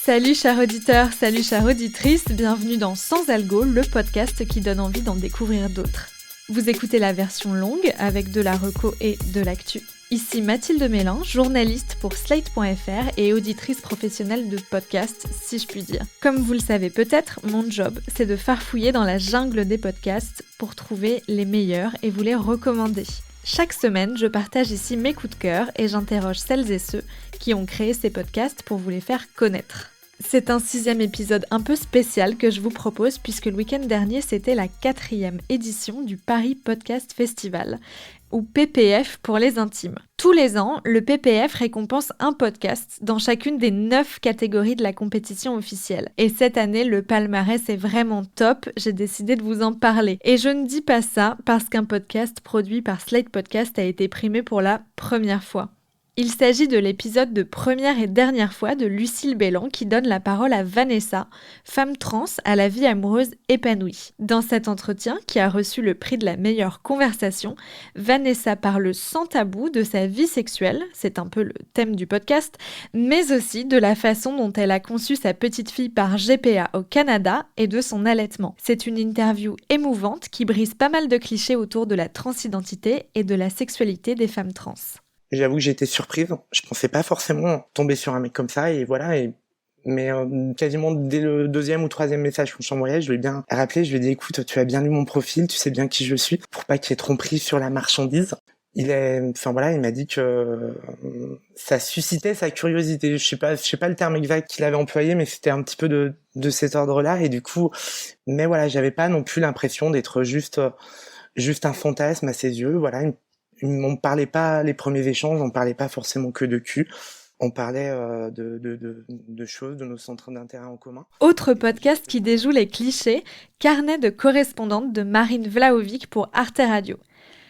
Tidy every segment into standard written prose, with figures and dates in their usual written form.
Salut chers auditeurs, salut chères auditrices, bienvenue dans Sans Algo, le podcast qui donne envie d'en découvrir d'autres. Vous écoutez la version longue avec de la reco et de l'actu. Ici Mathilde Mélin, journaliste pour Slate.fr et auditrice professionnelle de podcast, si je puis dire. Comme vous le savez peut-être, mon job, c'est de farfouiller dans la jungle des podcasts pour trouver les meilleurs et vous les recommander. Chaque semaine, je partage ici mes coups de cœur et j'interroge celles et ceux qui ont créé ces podcasts pour vous les faire connaître. C'est un 6e épisode un peu spécial que je vous propose puisque le week-end dernier, c'était la 4e édition du Paris Podcast Festival, ou PPF pour les intimes. Tous les ans, le PPF récompense un podcast dans chacune des 9 catégories de la compétition officielle. Et cette année, le palmarès est vraiment top, j'ai décidé de vous en parler. Et je ne dis pas ça parce qu'un podcast produit par Slate Podcast a été primé pour la première fois. Il s'agit de l'épisode de première et dernière fois de Lucille Bélan qui donne la parole à Vanessa, femme trans à la vie amoureuse épanouie. Dans cet entretien, qui a reçu le prix de la meilleure conversation, Vanessa parle sans tabou de sa vie sexuelle, c'est un peu le thème du podcast, mais aussi de la façon dont elle a conçu sa petite fille par GPA au Canada et de son allaitement. C'est une interview émouvante qui brise pas mal de clichés autour de la transidentité et de la sexualité des femmes trans. J'avoue que j'ai été surprise. Je pensais pas forcément tomber sur un mec comme ça, et voilà. Mais quasiment dès le 2e ou 3e message qu'on s'envoyait, je lui ai bien rappelé. Je lui ai dit, écoute, tu as bien lu mon profil, tu sais bien qui je suis, pour pas qu'il y ait tromperie sur la marchandise. Il m'a dit que ça suscitait sa curiosité. Je sais pas le terme exact qu'il avait employé, mais c'était un petit peu de cet ordre-là. Et du coup, mais voilà, j'avais pas non plus l'impression d'être juste un fantasme à ses yeux. Voilà. On parlait pas, les premiers échanges, on parlait pas forcément que de cul. On parlait de choses, de nos centres d'intérêt en commun. Autre podcast qui déjoue les clichés, Carnet de correspondante de Marine Vlahovic pour Arte Radio.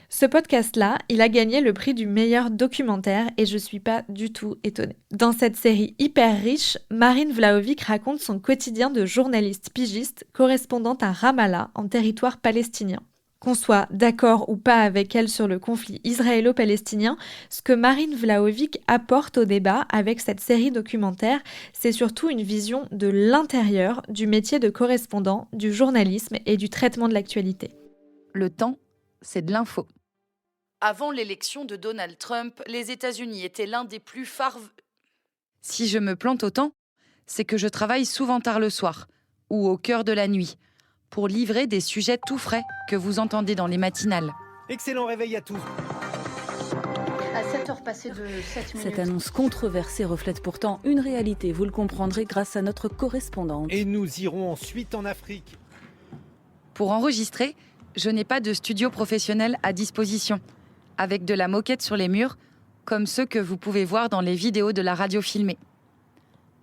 Ce podcast-là, il a gagné le prix du meilleur documentaire et je suis pas du tout étonnée. Dans cette série hyper riche, Marine Vlahovic raconte son quotidien de journaliste pigiste, correspondante à Ramallah, en territoire palestinien. Qu'on soit d'accord ou pas avec elle sur le conflit israélo-palestinien, ce que Marine Vlahovic apporte au débat avec cette série documentaire, c'est surtout une vision de l'intérieur du métier de correspondant, du journalisme et du traitement de l'actualité. Le temps, c'est de l'info. Avant l'élection de Donald Trump, les États-Unis étaient l'un des plus Si je me plante autant, c'est que je travaille souvent tard le soir ou au cœur de la nuit, pour livrer des sujets tout frais que vous entendez dans les matinales. Excellent réveil à tous. À 7h passées de 7 minutes. Cette annonce controversée reflète pourtant une réalité, vous le comprendrez grâce à notre correspondante. Et nous irons ensuite en Afrique. Pour enregistrer, je n'ai pas de studio professionnel à disposition, avec de la moquette sur les murs, comme ceux que vous pouvez voir dans les vidéos de la radio filmée.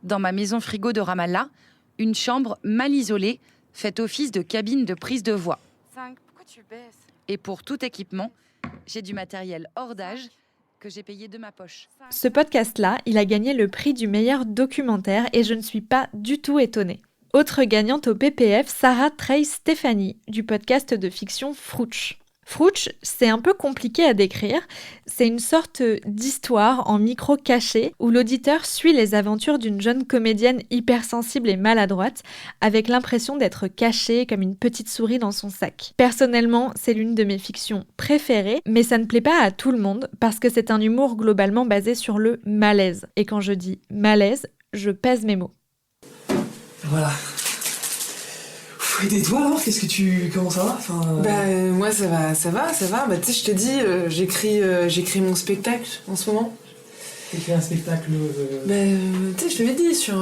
Dans ma maison frigo de Ramallah, une chambre mal isolée fait office de cabine de prise de voix. 5, pourquoi tu baisses ? Et pour tout équipement, j'ai du matériel hors d'âge que j'ai payé de ma poche. Ce podcast-là, il a gagné le prix du meilleur documentaire et je ne suis pas du tout étonnée. Autre gagnante au PPF, Sarah Trey Stéphanie, du podcast de fiction Frouch. Frouch, c'est un peu compliqué à décrire. C'est une sorte d'histoire en micro caché où l'auditeur suit les aventures d'une jeune comédienne hypersensible et maladroite avec l'impression d'être cachée comme une petite souris dans son sac. Personnellement, c'est l'une de mes fictions préférées, mais ça ne plaît pas à tout le monde parce que c'est un humour globalement basé sur le malaise. Et quand je dis malaise, je pèse mes mots. Voilà. Et toi alors, comment ça va Moi ça va. Bah tu sais, je te dis, j'écris mon spectacle en ce moment. T'écris un spectacle tu sais, je te l'ai dit, sur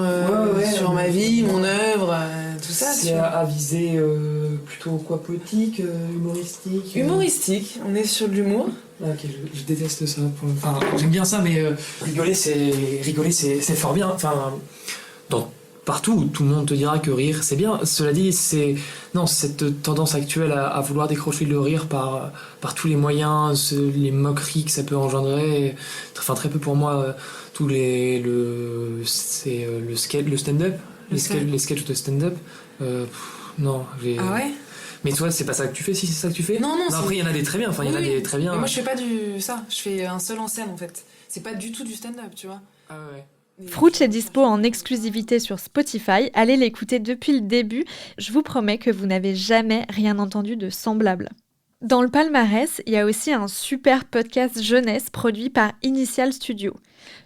ma vie, mon œuvre, tout ça. C'est à viser plutôt quoi, poétique, humoristique Humoristique, on est sur de l'humour. Ah, ok, je déteste ça. Enfin, j'aime bien ça, mais rigoler c'est fort bien. Enfin, partout, tout le monde te dira que rire c'est bien. Cela dit, cette tendance actuelle à vouloir décrocher le rire par tous les moyens, les moqueries que ça peut engendrer, enfin très peu pour moi, le stand-up, les sketchs de stand-up, non. Ah ouais? Mais toi, c'est pas ça que tu fais, si c'est ça que tu fais? Non, après, il y en a des très bien, il y en a des très bien. Mais moi, je fais pas ça, je fais un seul en scène en fait. C'est pas du tout du stand-up, tu vois. Ah ouais. Fruitch est dispo en exclusivité sur Spotify. Allez l'écouter depuis le début. Je vous promets que vous n'avez jamais rien entendu de semblable. Dans le palmarès, il y a aussi un super podcast jeunesse produit par Initial Studio.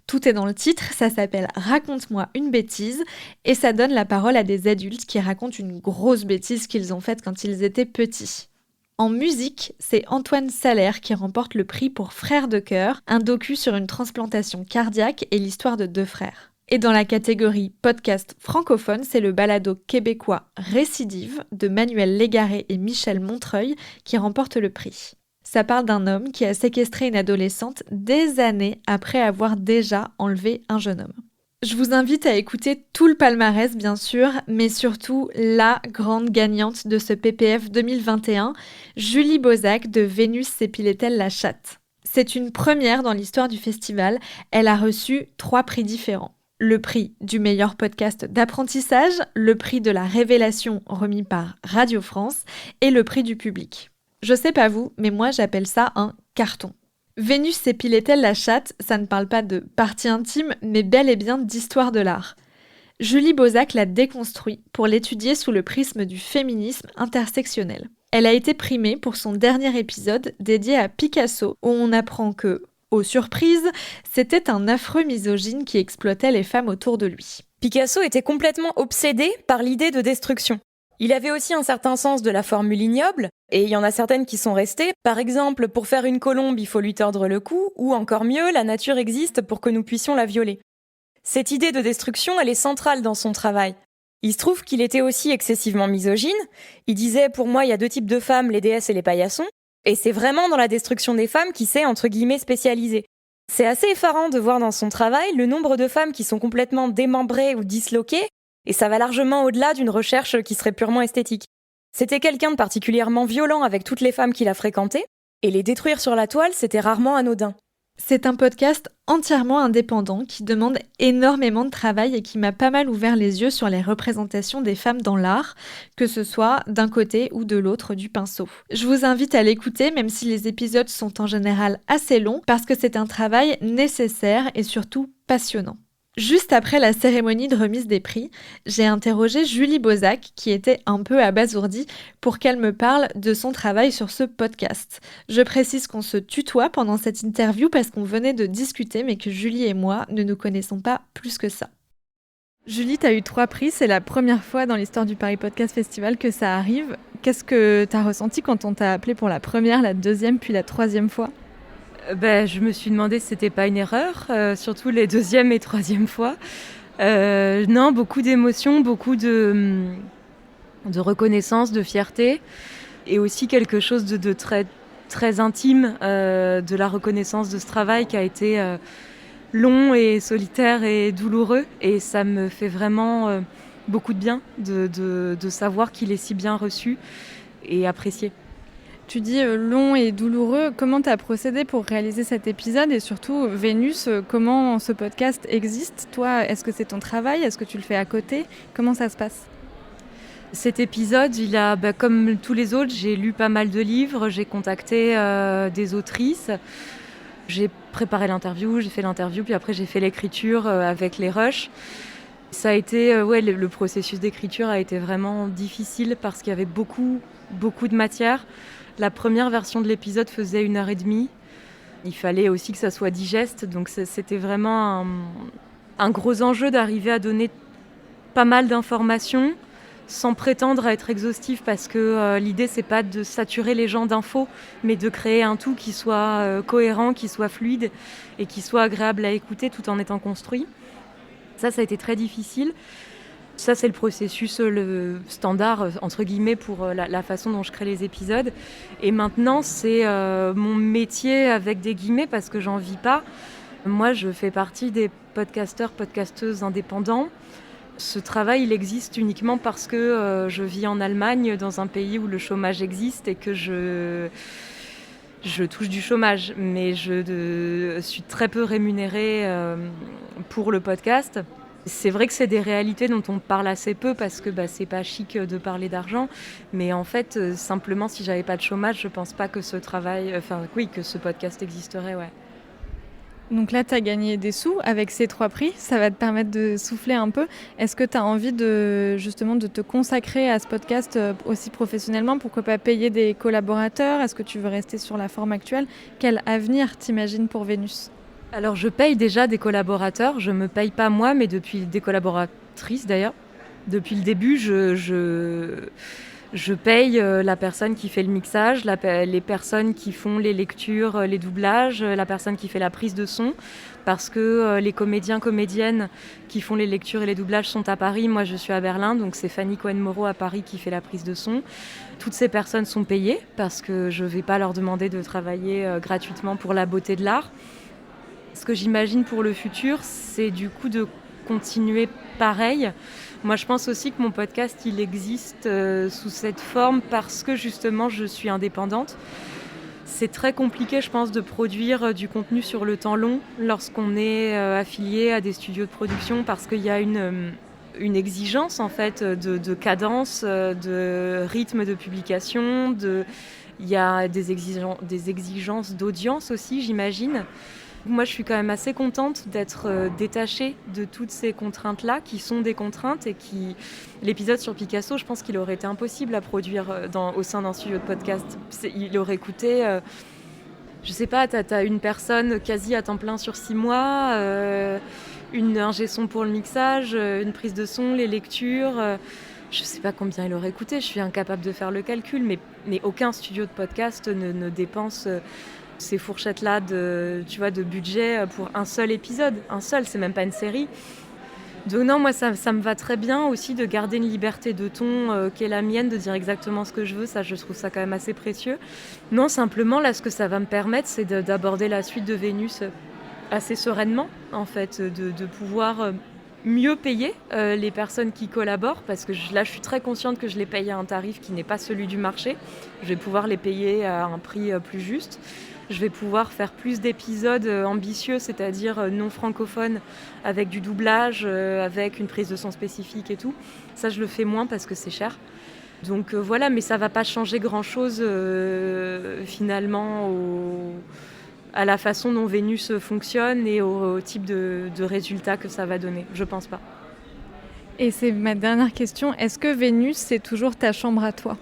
Tout est dans le titre, ça s'appelle « Raconte-moi une bêtise » et ça donne la parole à des adultes qui racontent une grosse bêtise qu'ils ont faite quand ils étaient petits. En musique, c'est Antoine Salaire qui remporte le prix pour Frères de cœur, un docu sur une transplantation cardiaque et l'histoire de 2 frères. Et dans la catégorie podcast francophone, c'est le balado québécois Récidive de Manuel Légaré et Michel Montreuil qui remporte le prix. Ça parle d'un homme qui a séquestré une adolescente des années après avoir déjà enlevé un jeune homme. Je vous invite à écouter tout le palmarès bien sûr, mais surtout la grande gagnante de ce PPF 2021, Julie Bozak de Vénus s'épilait-elle la chatte. C'est une première dans l'histoire du festival, elle a reçu 3 prix différents. Le prix du meilleur podcast d'apprentissage, le prix de la révélation remis par Radio France et le prix du public. Je sais pas vous, mais moi j'appelle ça un carton. Vénus s'épilait-elle la chatte, ça ne parle pas de partie intime, mais bel et bien d'histoire de l'art. Julie Bozak l'a déconstruit pour l'étudier sous le prisme du féminisme intersectionnel. Elle a été primée pour son dernier épisode dédié à Picasso, où on apprend que, aux surprises, c'était un affreux misogyne qui exploitait les femmes autour de lui. Picasso était complètement obsédé par l'idée de destruction. Il avait aussi un certain sens de la formule ignoble, et il y en a certaines qui sont restées. Par exemple, pour faire une colombe, il faut lui tordre le cou, ou encore mieux, la nature existe pour que nous puissions la violer. Cette idée de destruction, elle est centrale dans son travail. Il se trouve qu'il était aussi excessivement misogyne. Il disait, pour moi, il y a 2 types de femmes, les déesses et les paillassons. Et c'est vraiment dans la destruction des femmes qu'il s'est, entre guillemets, spécialisé. C'est assez effarant de voir dans son travail le nombre de femmes qui sont complètement démembrées ou disloquées, et ça va largement au-delà d'une recherche qui serait purement esthétique. C'était quelqu'un de particulièrement violent avec toutes les femmes qu'il a fréquentées, et les détruire sur la toile, c'était rarement anodin. C'est un podcast entièrement indépendant qui demande énormément de travail et qui m'a pas mal ouvert les yeux sur les représentations des femmes dans l'art, que ce soit d'un côté ou de l'autre du pinceau. Je vous invite à l'écouter même si les épisodes sont en général assez longs parce que c'est un travail nécessaire et surtout passionnant. Juste après la cérémonie de remise des prix, j'ai interrogé Julie Bozak, qui était un peu abasourdie, pour qu'elle me parle de son travail sur ce podcast. Je précise qu'on se tutoie pendant cette interview parce qu'on venait de discuter, mais que Julie et moi ne nous connaissons pas plus que ça. Julie, tu as eu 3 prix, c'est la première fois dans l'histoire du Paris Podcast Festival que ça arrive. Qu'est-ce que tu as ressenti quand on t'a appelé pour la première, la deuxième, puis la 3e fois ? Je me suis demandé si c'était pas une erreur, surtout les 2e et 3e fois. Non, beaucoup d'émotions, beaucoup de reconnaissance, de fierté, et aussi quelque chose de très, très intime, de la reconnaissance de ce travail qui a été long et solitaire et douloureux. Et ça me fait vraiment beaucoup de bien de savoir qu'il est si bien reçu et apprécié. Tu dis long et douloureux, comment tu as procédé pour réaliser cet épisode et surtout Vénus, comment ce podcast existe ? Toi, est-ce que c'est ton travail ? Est-ce que tu le fais à côté ? Comment ça se passe ? Cet épisode, comme tous les autres, j'ai lu pas mal de livres, j'ai contacté des autrices, j'ai préparé l'interview, j'ai fait l'interview, puis après j'ai fait l'écriture avec les rushs. Ça a été, le processus d'écriture a été vraiment difficile parce qu'il y avait beaucoup de matière. La première version de l'épisode faisait 1h30. Il fallait aussi que ça soit digeste, donc c'était vraiment un gros enjeu d'arriver à donner pas mal d'informations sans prétendre à être exhaustif parce que l'idée c'est pas de saturer les gens d'infos, mais de créer un tout qui soit cohérent, qui soit fluide et qui soit agréable à écouter tout en étant construit. Ça a été très difficile. Ça, c'est le processus le standard, entre guillemets, pour la façon dont je crée les épisodes. Et maintenant, c'est mon métier avec des guillemets parce que j'en vis pas. Moi, je fais partie des podcasteurs, podcasteuses indépendants. Ce travail, il existe uniquement parce que je vis en Allemagne, dans un pays où le chômage existe et que je touche du chômage. Mais je suis très peu rémunérée pour le podcast. C'est vrai que c'est des réalités dont on parle assez peu parce que c'est pas chic de parler d'argent. Mais en fait, simplement, si j'avais pas de chômage, je pense pas que ce podcast existerait, ouais. Donc là, tu as gagné des sous avec ces 3 prix, ça va te permettre de souffler un peu. Est-ce que tu as envie de te consacrer à ce podcast aussi professionnellement? Pourquoi pas payer des collaborateurs? Est-ce que tu veux rester sur la forme actuelle? Quel avenir t'imagines pour Vénus? Alors je paye déjà des collaborateurs, je me paye pas moi, mais depuis des collaboratrices d'ailleurs. Depuis le début, je paye la personne qui fait le mixage, les personnes qui font les lectures, les doublages, la personne qui fait la prise de son, parce que les comédiennes qui font les lectures et les doublages sont à Paris, moi je suis à Berlin, donc c'est Fanny Cohen-Moreau à Paris qui fait la prise de son. Toutes ces personnes sont payées, parce que je ne vais pas leur demander de travailler gratuitement pour la beauté de l'art. Ce que j'imagine pour le futur, c'est du coup de continuer pareil. Moi, je pense aussi que mon podcast, il existe sous cette forme parce que justement, je suis indépendante. C'est très compliqué, je pense, de produire du contenu sur le temps long lorsqu'on est affilié à des studios de production parce qu'il y a une exigence en fait de cadence, de rythme de publication, il y a des exigences d'audience aussi, j'imagine. Moi, je suis quand même assez contente d'être détachée de toutes ces contraintes-là, qui sont des contraintes et qui... L'épisode sur Picasso, je pense qu'il aurait été impossible à produire au sein d'un studio de podcast. Il aurait coûté... je sais pas, t'as une personne quasi à temps plein sur 6 mois, une ingé son pour le mixage, une prise de son, les lectures... je sais pas combien il aurait coûté, je suis incapable de faire le calcul, mais aucun studio de podcast ne dépense... ces fourchettes-là de budget pour un seul épisode. Un seul, c'est même pas une série. Donc non, moi, ça me va très bien aussi de garder une liberté de ton qui est la mienne, de dire exactement ce que je veux. Ça, je trouve ça quand même assez précieux. Non, simplement, là, ce que ça va me permettre, c'est d'aborder la suite de Vénus assez sereinement, en fait, de pouvoir mieux payer les personnes qui collaborent, parce que là, je suis très consciente que je les paye à un tarif qui n'est pas celui du marché. Je vais pouvoir les payer à un prix plus juste. Je vais pouvoir faire plus d'épisodes ambitieux, c'est-à-dire non francophones, avec du doublage, avec une prise de son spécifique et tout. Ça, je le fais moins parce que c'est cher. Donc voilà, mais ça ne va pas changer grand-chose finalement à la façon dont Vénus fonctionne et au type de résultats que ça va donner. Je pense pas. Et c'est ma dernière question. Est-ce que Vénus, c'est toujours ta chambre à toi?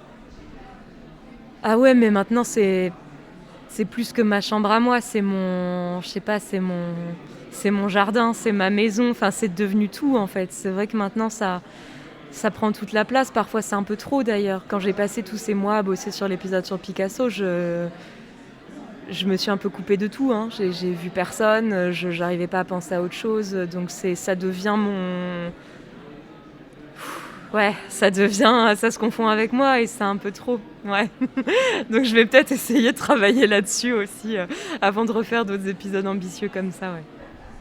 Ah ouais, mais maintenant, c'est plus que ma chambre à moi, c'est mon jardin, c'est ma maison, enfin c'est devenu tout en fait. C'est vrai que maintenant ça prend toute la place, parfois c'est un peu trop d'ailleurs. Quand j'ai passé tous ces mois à bosser sur l'épisode sur Picasso, je me suis un peu coupée de tout, hein. J'ai vu personne, j'arrivais pas à penser à autre chose, donc ça devient mon... Ouais, ça se confond avec moi et c'est un peu trop, ouais. Donc je vais peut-être essayer de travailler là-dessus aussi avant de refaire d'autres épisodes ambitieux comme ça, ouais.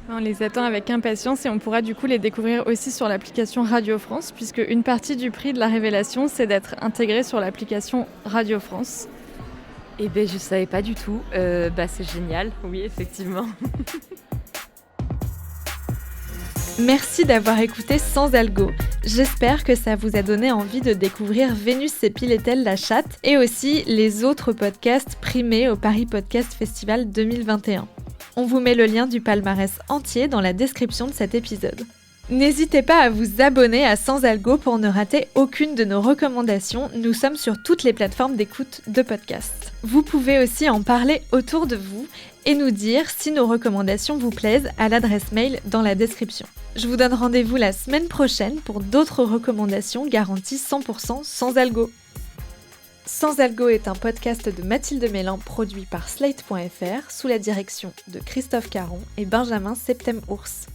On les attend avec impatience et on pourra du coup les découvrir aussi sur l'application Radio France, puisque une partie du prix de la révélation, c'est d'être intégré sur l'application Radio France. Eh bien, je savais pas du tout. C'est génial, oui, effectivement. Merci d'avoir écouté Sans Algo. J'espère que ça vous a donné envie de découvrir Vénus s'épilait-elle la chatte et aussi les autres podcasts primés au Paris Podcast Festival 2021. On vous met le lien du palmarès entier dans la description de cet épisode. N'hésitez pas à vous abonner à Sans Algo pour ne rater aucune de nos recommandations. Nous sommes sur toutes les plateformes d'écoute de podcasts. Vous pouvez aussi en parler autour de vous et nous dire si nos recommandations vous plaisent à l'adresse mail dans la description. Je vous donne rendez-vous la semaine prochaine pour d'autres recommandations garanties 100% sans algo. Sans Algo est un podcast de Mathilde Mélin produit par Slate.fr sous la direction de Christophe Caron et Benjamin Septem-Ours.